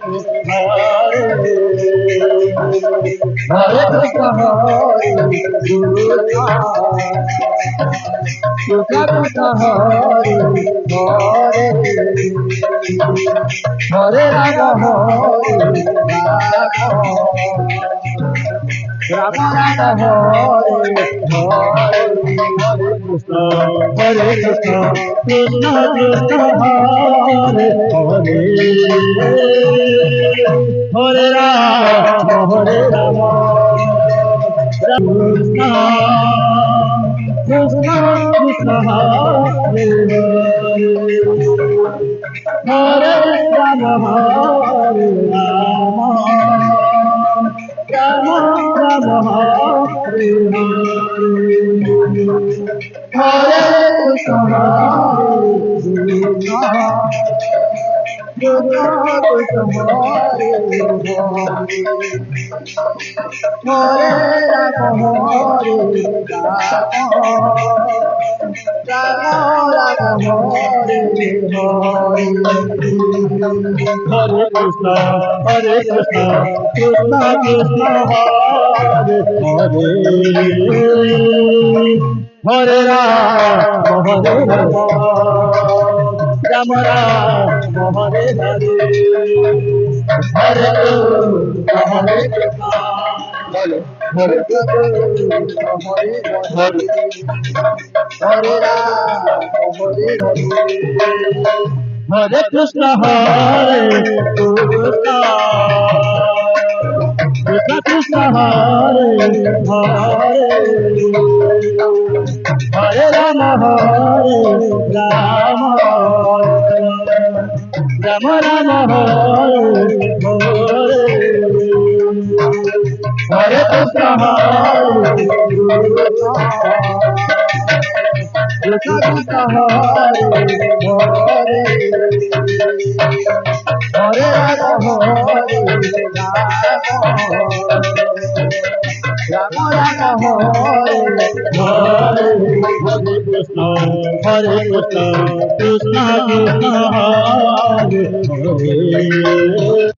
Hare Krishna, Hare Krishna, Krishna Krishna, Hare Hare, Hare Rama, Hare Rama, Rama Rama, Hare Hare, Hare Krishna, Krishna Krishna, Hare Hare, Hare Rama, Hare Rama, Krishna Krishna Krishna, Hare Hare, Hare Rama, Hare Rama, Rama Rama, Hare Hare, Hare Krishna, Krishna Krishna, Hare Hare Rama, Hare Rama, Rama Rama, Hare Krishna, Hare Krishna, Krishna Krishna, Hare Hare, Hare Rama, Hare Rama, Rama Rama, Hare Hare, Hare Krishna, Hare Krishna, Hare Krishna, Hare Hare Rama, Hare Hare, Hare Krishna, Hare Krishna, Krishna Krishna, Hare Hare, Hare Rama, Hare Rama, Rama Rama, Hare Hare, Hare Krishna, Hare Krishna, Krishna Krishna, Hare Hare, Hare Rama, Hare Rama, Rama Rama, Hare Hare Krishna, Hare Krishna, Krishna Krishna, Hare Hare.